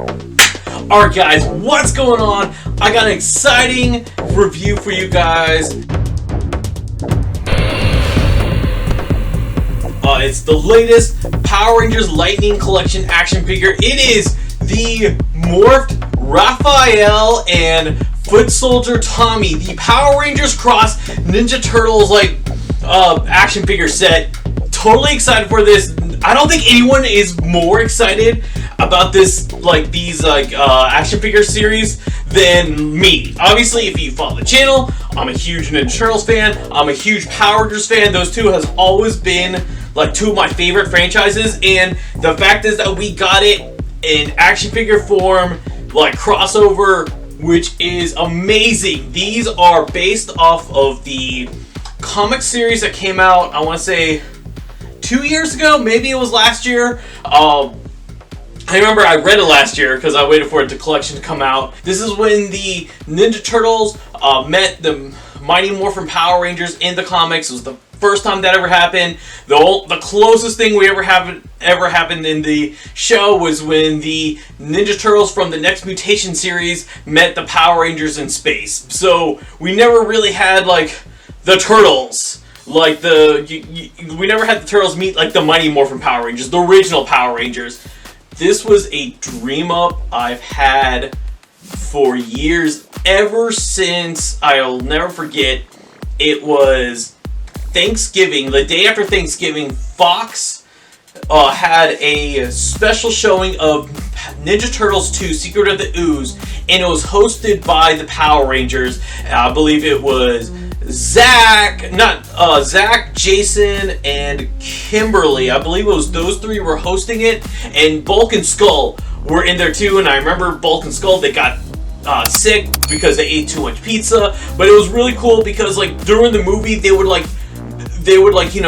Alright guys, what's going on? I got an exciting review for you guys. It's the latest Power Rangers Lightning Collection action figure. It is the Morphed Raphael and Foot Soldier Tommy, the Power Rangers Cross Ninja Turtles action figure set. Totally excited for this. I don't think anyone is more excited about this action figure series than me. Obviously, if you follow the channel, I'm a huge Ninja Turtles fan. I'm a huge Power Rangers fan. Those two has always been like two of my favorite franchises, and the fact is that we got it in action figure form, like crossover, which is amazing. These are based off of the comic series that came out, I want to say 2 years ago, maybe it was last year. I remember I read it last year because I waited for the collection to come out. This is when the Ninja Turtles met the Mighty Morphin Power Rangers in the comics. It was the first time that ever happened. The closest thing we ever happened in the show was when the Ninja Turtles from the Next Mutation series met the Power Rangers in space. So we never really had like the Turtles. We never had the Turtles meet like the Mighty Morphin Power Rangers, the original Power Rangers. This was a dream up I've had for years, ever since, I'll never forget, it was Thanksgiving, the day after Thanksgiving. Fox had a special showing of Ninja Turtles 2 Secret of the Ooze, and it was hosted by the Power Rangers. I believe it was Zach, Jason, and Kimberly. I believe it was those three were hosting it, and Bulk and Skull were in there too. And I remember Bulk and Skull, they got sick because they ate too much pizza. But it was really cool because like during the movie they would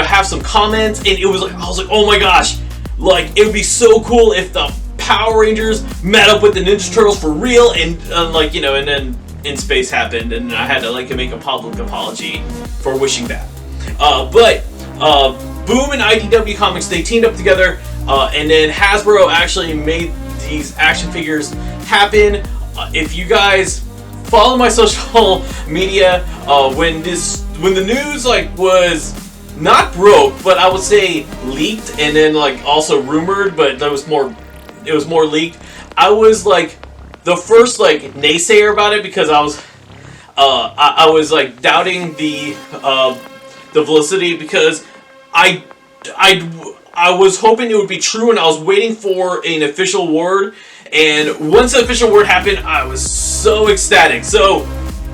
have some comments, and it was like, I was like, oh my gosh, like it would be so cool if the Power Rangers met up with the Ninja Turtles for real, and and then in space happened, and I had to make a public apology for wishing that. But Boom and IDW Comics, they teamed up together, and then Hasbro actually made these action figures happen. If you guys follow my social media, when the news was not broke, but I would say leaked, and then also rumored, but it was more leaked. I was the first naysayer about it because I was doubting the validity, because I was hoping it would be true, and I was waiting for an official word. And once the official word happened, I was so ecstatic. So,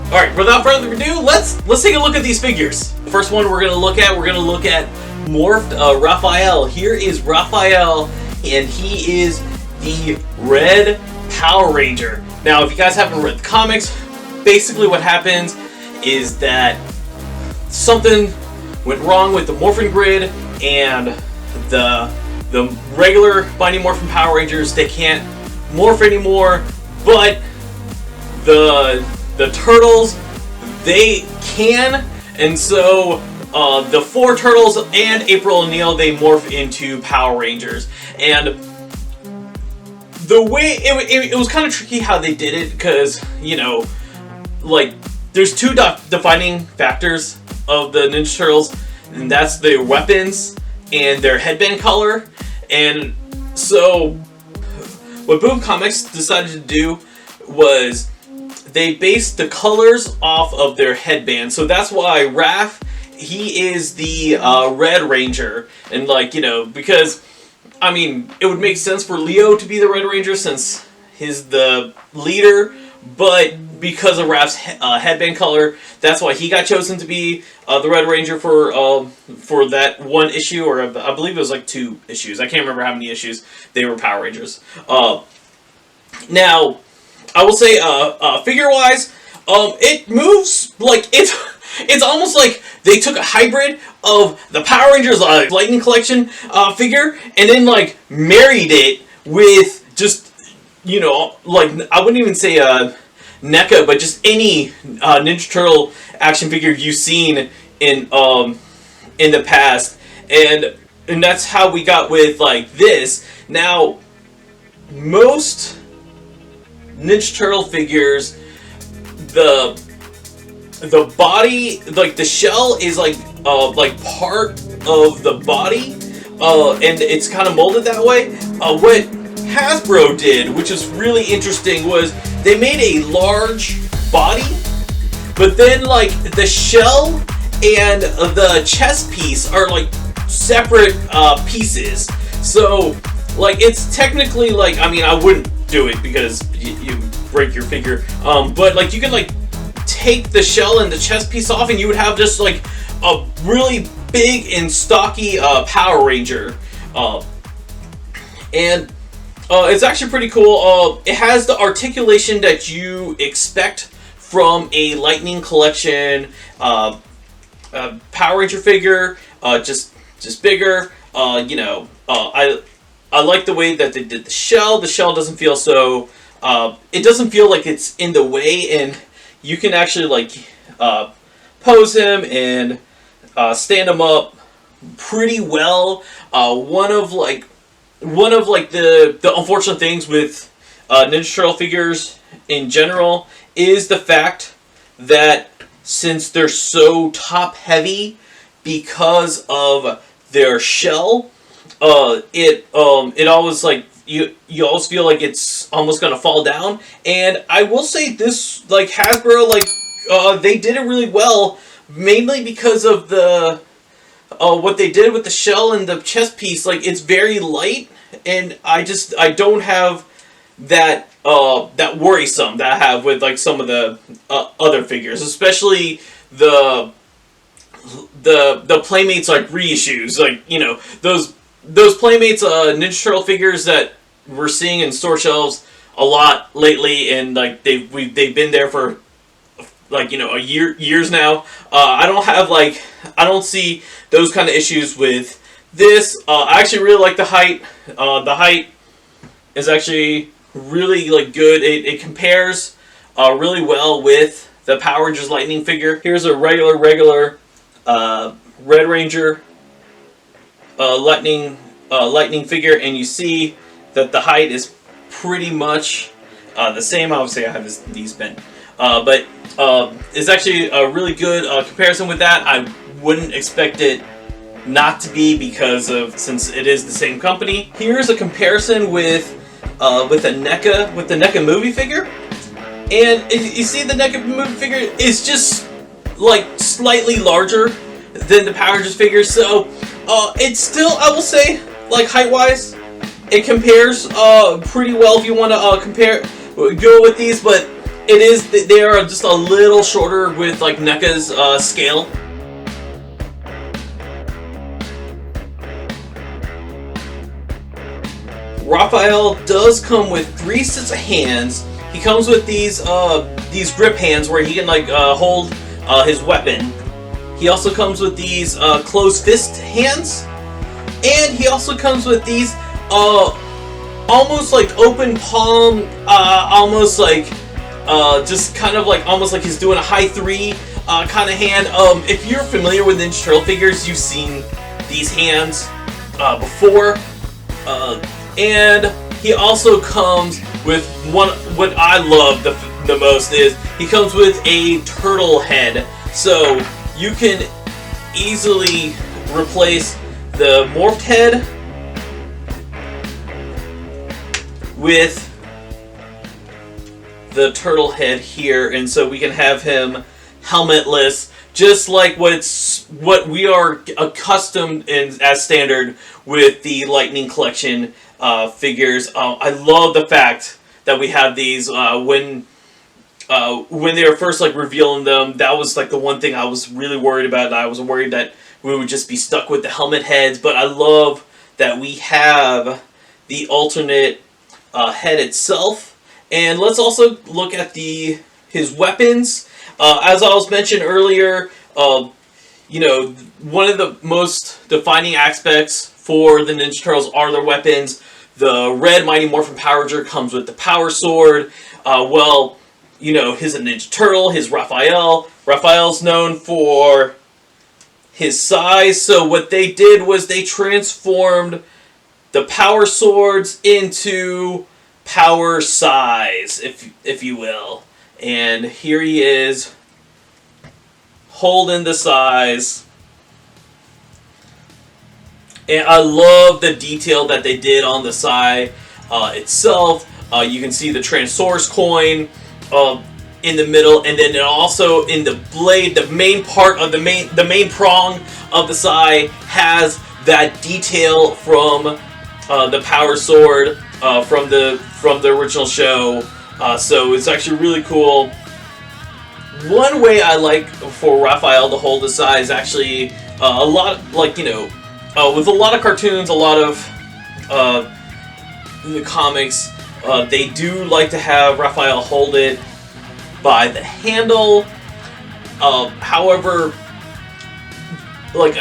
all right, without further ado, let's take a look at these figures. The first one we're gonna look at Morphed Raphael. Here is Raphael, and he is the Red Power Ranger. Now, if you guys haven't read the comics, basically what happens is that something went wrong with the morphin grid, and the regular Mighty Morphin Power Rangers, they can't morph anymore, but the Turtles, they can, and so the four Turtles and April O'Neil, they morph into Power Rangers. And the way it was kind of tricky how they did it, because there's two defining factors of the Ninja Turtles, and that's their weapons and their headband color. And so what Boom Comics decided to do was they based the colors off of their headband. So that's why Raph, he is the Red Ranger, and because I mean, it would make sense for Leo to be the Red Ranger since he's the leader, but because of Raph's headband color, that's why he got chosen to be the Red Ranger for that one issue, or I believe it was 2 issues. I can't remember how many issues they were Power Rangers. Now, I will say, figure-wise, it moves it's almost like they took a hybrid of the Power Rangers Lightning Collection figure, and then married it with just I wouldn't even say NECA, but just any Ninja Turtle action figure you've seen in the past, and that's how we got with this. Now, most Ninja Turtle figures, the body, like the shell is like part of the body, and it's kind of molded that way. What Hasbro did, which is really interesting, was they made a large body, but then like the shell and the chest piece are like separate pieces. So like it's technically like, I mean, I wouldn't do it because you break your figure, but like you can like take the shell and the chest piece off and you would have just like a really big and stocky Power Ranger, and it's actually pretty cool. It has the articulation that you expect from a Lightning Collection Power Ranger figure, just bigger. You know, I like the way that they did the shell. The shell doesn't feel so, it doesn't feel like it's in the way, and you can actually like pose him and stand him up pretty well. One of the unfortunate things with Ninja Turtle figures in general is the fact that since they're so top heavy because of their shell, it always like you always feel like it's almost gonna fall down. And I will say this, like Hasbro, like they did it really well, mainly because of the what they did with the shell and the chest piece. Like it's very light, and I don't have that that worrisome that I have with like some of the other figures, especially the Playmates like reissues, like, you know, those Playmates Ninja Turtle figures that we're seeing in store shelves a lot lately, and like they've been there for like, you know, years now. I don't see those kind of issues with this. I actually really like the height. The height is actually really like good. It compares really well with the Power Rangers Lightning figure. Here's a regular Red Ranger Lightning figure, and you see that the height is pretty much the same. Obviously, I have these bent, but it's actually a really good comparison with that. I wouldn't expect it not to be, since it is the same company. Here's a comparison with the NECA movie figure, and you see the NECA movie figure is just like slightly larger than the Power Rangers figure, so it's still, I will say, like height wise, it compares pretty well if you want to go with these, but they are just a little shorter with like NECA's scale. Raphael does come with 3 sets of hands. He comes with these grip hands where he can like hold his weapon. He also comes with these closed fist hands, and he also comes with these almost like open palm, almost like just kind of like almost like he's doing a high 3 kind of hand. If you're familiar with Ninja Turtle figures, you've seen these hands before. And he also comes with what I love the most is he comes with a turtle head. So you can easily replace the Morphed head with the turtle head here, and so we can have him helmetless, just like what we are accustomed in as standard with the Lightning Collection figures. I love the fact that we have these. When they were first like revealing them, that was like the one thing I was really worried about. I was worried that we would just be stuck with the helmet heads, but I love that we have the alternate head itself. And let's also look at his weapons. As I was mentioned earlier, you know, one of the most defining aspects for the Ninja Turtles are their weapons. The red Mighty Morphin Power Ranger comes with the Power Sword. Well, you know, he's a Ninja Turtle. His Raphael's known for his size. So what they did was they transformed the Power Swords into power size, if you will. And here he is, holding the size. And I love the detail that they did on the sai itself. You can see the Transource coin in the middle, and then also in the blade, the main part of the main prong of the sai has that detail from the power sword from the original show. So it's actually really cool. One way I like for Raphael to hold the sai is actually a lot, like, you know, with a lot of cartoons, a lot of the comics, they do like to have Raphael hold it by the handle. However, like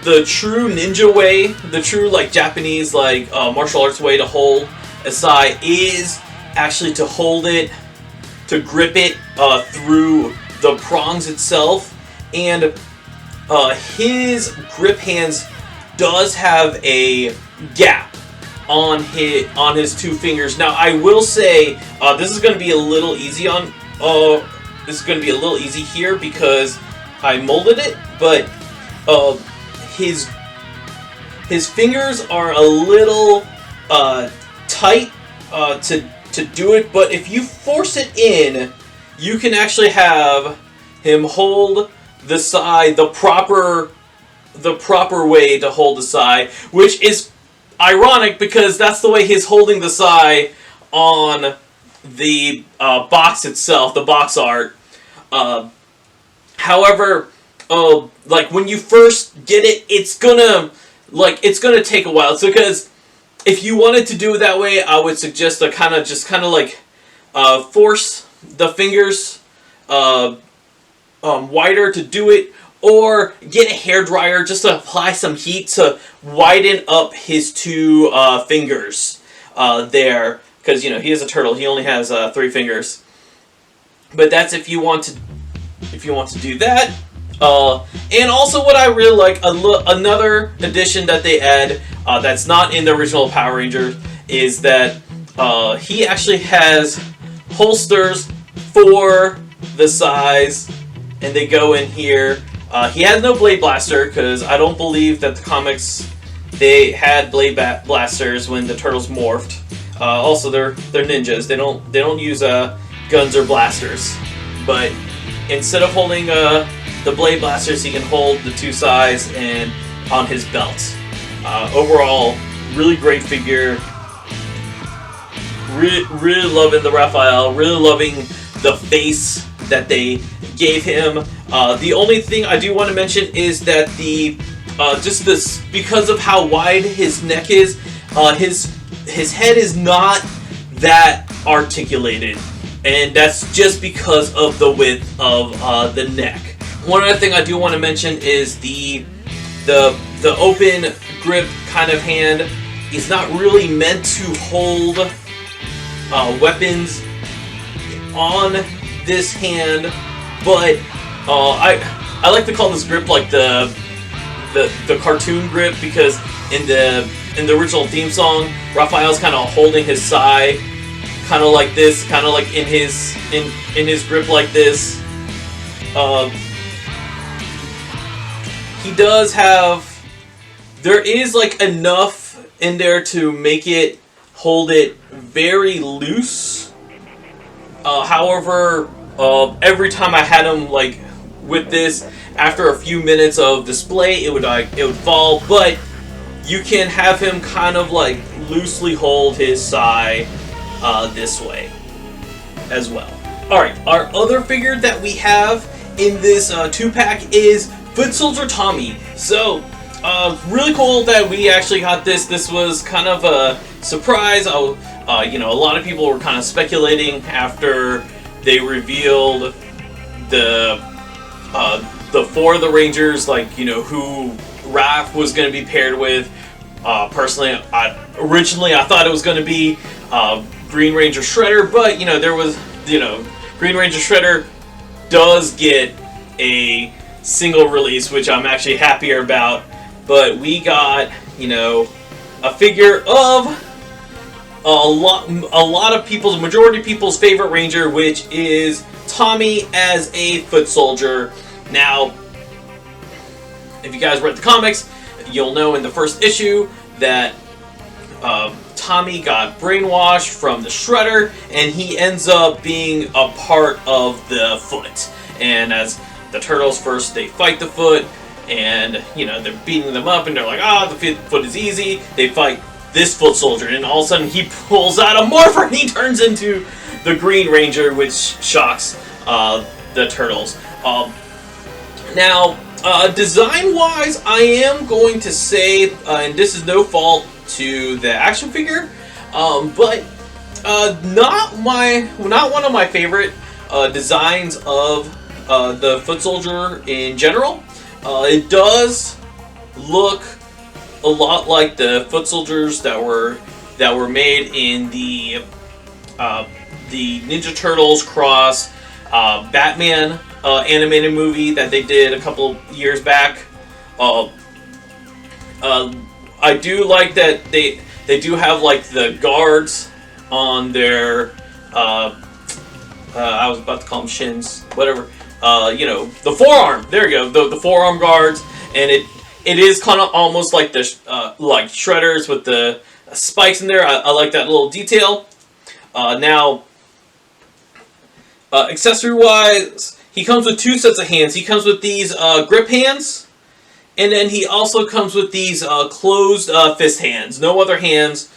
the true ninja way, the true like Japanese like martial arts way to hold a sai is actually to hold it, to grip it through the prongs itself, and his grip hands does have a gap on his two fingers. Now I will say this is going to be a little easy on this is going to be a little easy here because I molded it, but his fingers are a little tight to do it. But if you force it in, you can actually have him hold the sai the proper way to hold the sai, which is ironic because that's the way he's holding the sai on the box itself, the box art. However, like when you first get it, it's gonna take a while. So because if you wanted to do it that way, I would suggest to kind of like force the fingers wider to do it, or get a hairdryer just to apply some heat to widen up his two fingers there, because you know he is a turtle. He only has 3 fingers. But that's if you want to do that. And also, what I really like, another addition that they add that's not in the original Power Rangers is that he actually has holsters for the sais, and they go in here. He has no blade blaster because I don't believe that the comics they had blade blasters when the turtles morphed. Also, they're ninjas. They don't use guns or blasters. But instead of holding the blade blasters, he can hold the 2 sais and on his belt. Overall, really great figure. Really loving the Raphael. Really loving the face that they gave him. The only thing I do want to mention is that just this, because of how wide his neck is, his head is not that articulated, and that's just because of the width of the neck. One other thing I do want to mention is the open grip kind of hand is not really meant to hold weapons on this hand, but I like to call this grip like the cartoon grip, because in the original theme song, Raphael's kind of holding his sai, kind of like this, kind of like in his grip like this. He does have, there is like enough in there to make it hold it very loose. However, every time I had him like with this, after a few minutes of display, it would fall. But you can have him kind of like loosely hold his sai this way as well. All right, our other figure that we have in this 2-pack is Foot Soldier Tommy. So, really cool that we actually got this. This was kind of a surprise. You know, a lot of people were kind of speculating after they revealed the 4 of the Rangers, like, you know, who Raph was going to be paired with. Personally, originally I thought it was going to be Green Ranger Shredder, but, you know, there was, you know, Green Ranger Shredder does get a single release, which I'm actually happier about. But we got, you know, a figure of lot of people's, majority of people's favorite Ranger, which is Tommy as a foot soldier. Now, if you guys read the comics, you'll know in the first issue that Tommy got brainwashed from the Shredder, and he ends up being a part of the Foot. And as the Turtles first, they fight the Foot, and you know they're beating them up, and they're like, the Foot is easy. They fight this foot soldier, and all of a sudden he pulls out a morpher and he turns into the Green Ranger, which shocks the Turtles. Now, design-wise, I am going to say, and this is no fault to the action figure, but not one of my favorite designs of the foot soldier in general. It does look a lot like the foot soldiers that were made in the Ninja Turtles cross Batman animated movie that they did a couple years back. I do like that they do have like the guards on their I was about to call them shins, whatever. You know, the forearm. There you go, the forearm guards, and it is kind of almost like the like Shredders with the spikes in there. I like that little detail. Now, accessory-wise, he comes with two sets of hands. He comes with these grip hands, and then he also comes with these closed fist hands. No other hands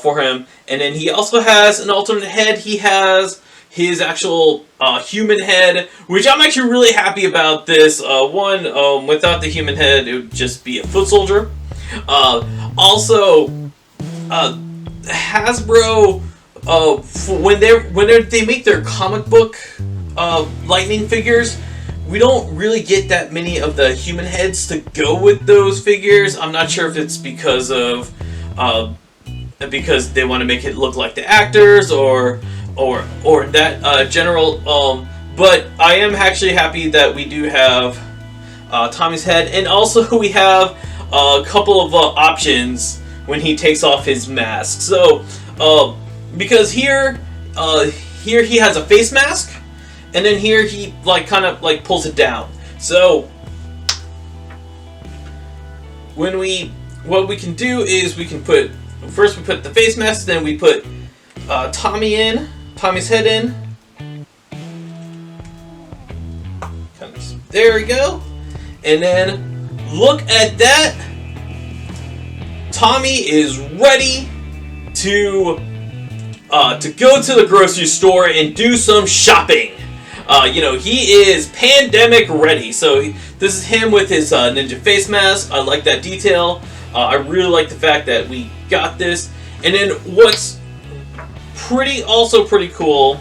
for him. And then he also has an alternate head. He has his actual human head, which I'm actually really happy about this. Without the human head, it would just be a foot soldier. Also, Hasbro, when they make their comic book Lightning figures, we don't really get that many of the human heads to go with those figures. I'm not sure if it's because of because they want to make it look like the actors or that general. But I am actually happy that we do have Tommy's head, and also we have a couple of options when he takes off his mask. So because here he has a face mask, and then here he kind of pulls it down. So what we can do is we put the face mask, then we put Tommy's head in. There we go. And then look at that. Tommy is ready to go to the grocery store and do some shopping. He is pandemic ready. So this is him with his ninja face mask. I like that detail. I really like the fact that we got this. And then what's pretty cool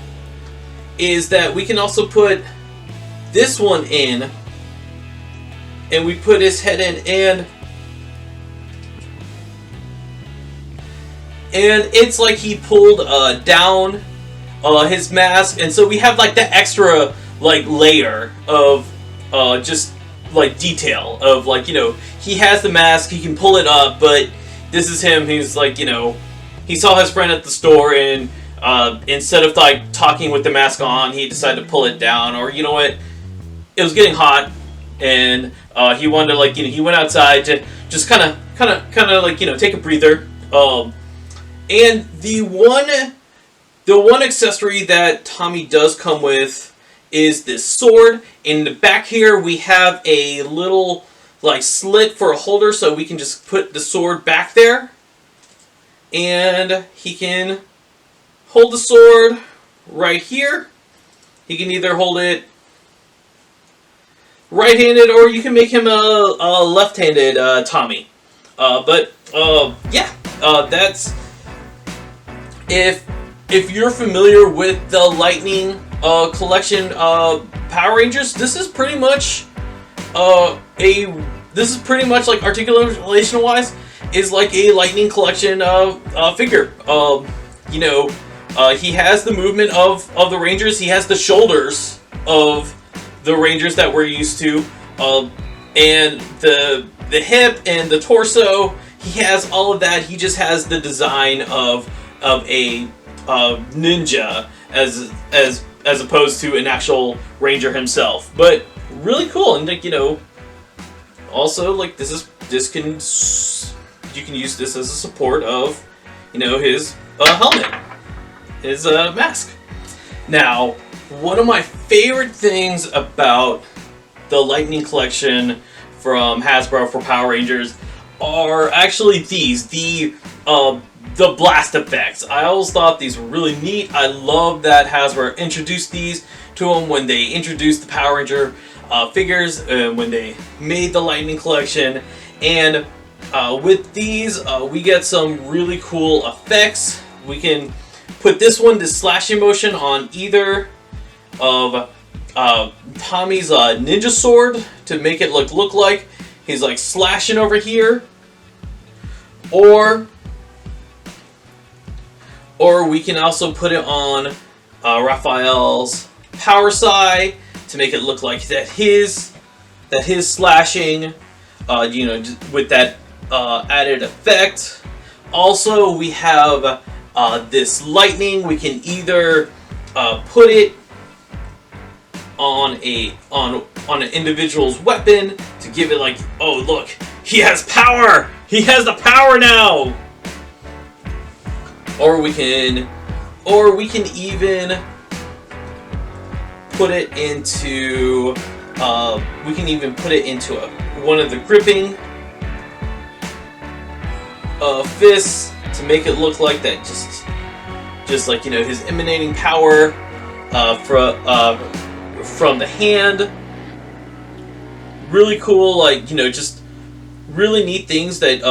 is that we can also put this one in, and we put his head in, and it's like he pulled down his mask, and so we have that extra layer of just detail of he has the mask, he can pull it up, but this is him. He's he saw his friend at the store, and instead of talking with the mask on, he decided to pull it down. Or you know what, it was getting hot, and he wanted to he went outside to just kind of take a breather. And the one accessory that Tommy does come with is this sword. In the back here, we have a little slit for a holder, so we can just put the sword back there, and he can hold the sword right here. He can either hold it right-handed, or you can make him a left-handed Tommy. That's if you're familiar with the Lightning collection Power Rangers, this is pretty much articulation wise is like a Lightning collection figure. He has the movement of the Rangers. He has the shoulders of the Rangers that we're used to, and the hip and the torso. He has all of that. He just has the design of a ninja as opposed to an actual ranger himself. But really cool, and like, you know, also like you can use this as a support of, you know, his helmet, his mask. Now, one of my favorite things about the Lightning Collection from Hasbro for Power Rangers are actually these, the blast effects. I always thought these were really neat. I love that Hasbro introduced these to them when they introduced the Power Ranger figures, when they made the Lightning Collection. And with these, we get some really cool effects. We can put this slashing motion on either of Tommy's ninja sword to make it look like he's like slashing over here, or we can also put it on Raphael's power side to make it look like that his slashing, you know, with that added effect. Also, we have this lightning. We can either put it on an individual's weapon to give it like, oh look, he has power! He has the power now! Or we can even put it into one of the gripping fists to make it look like that, just like, you know, his emanating power from the hand. Really cool, like, you know, just really neat things that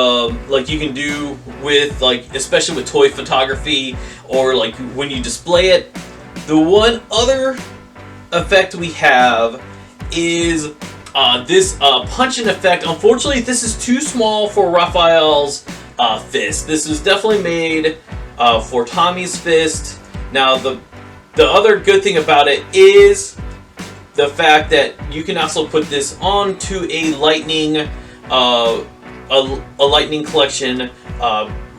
like you can do with, like, especially with toy photography or like when you display it. The one other effect we have is this punching effect. Unfortunately, this is too small for Raphael's fist. This is definitely made for Tommy's fist. Now, the other good thing about it is the fact that you can also put this onto a lightning collection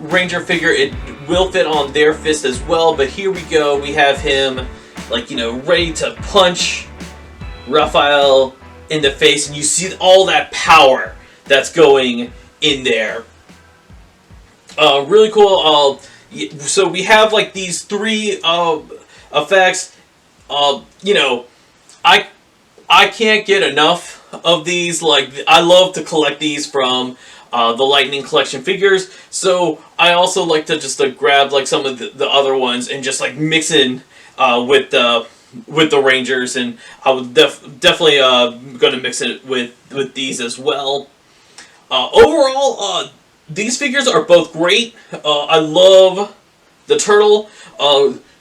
Ranger figure. It will fit on their fist as well. But here we go. We have him, like, you know, ready to punch Raphael in the face, and you see all that power that's going in there. Really cool. So we have like these three effects. You know, I can't get enough of these. Like, I love to collect these from the Lightning Collection figures. So I also like to just grab like some of the other ones and just like mix in with the Rangers, and I would definitely going to mix it with these as well. Overall, these figures are both great. I love the turtle.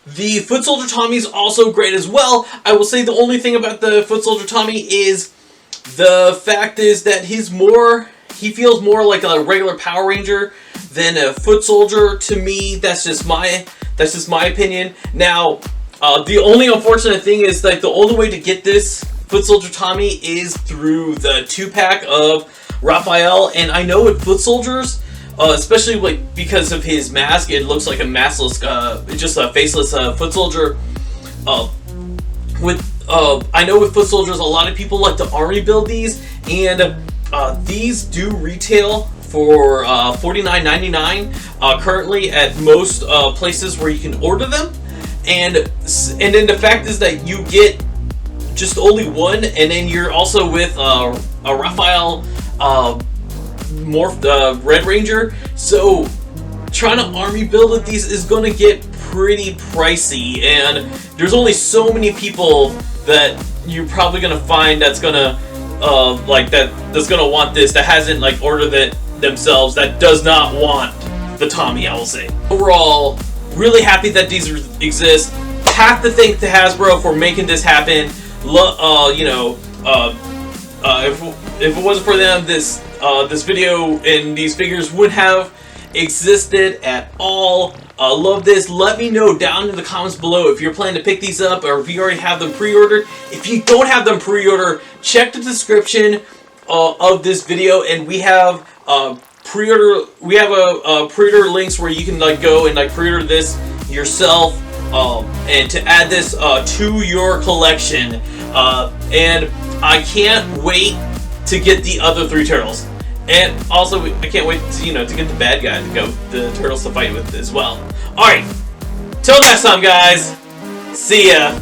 The Foot Soldier Tommy is also great as well. I will say the only thing about the Foot Soldier Tommy is the fact is that he feels more like a regular Power Ranger than a Foot Soldier to me. That's just my opinion. Now, the only unfortunate thing is that the only way to get this Foot Soldier Tommy is through the 2-pack of Raphael, and I know with Foot Soldiers, especially like because of his mask, it looks like a maskless, just a faceless Foot Soldier. I know with Foot Soldiers, a lot of people like to army build these, and these do retail for $49.99 currently at most places where you can order them. And then the fact is that you get just only one, and then you're also with a Raphael Morphed Red Ranger. So trying to army build these is going to get pretty pricey, and there's only so many people that you're probably going to find that's going to that's going to want this, that hasn't like ordered it themselves, that does not want the Tommy, I will say. Overall, really happy that these exist. Have to thank to Hasbro for making this happen. If it wasn't for them, this video and these figures would have existed at all. Love this. Let me know down in the comments below if you're planning to pick these up or if you already have them pre-ordered. If you don't have them pre-ordered, check the description of this video, and we have pre-order. We have a pre-order links where you can like go and like pre-order this yourself, and to add this to your collection. And I can't wait to get the other 3 turtles. And also, I can't wait to, to get the bad guy the turtles to fight with as well. Alright, till next time, guys. See ya.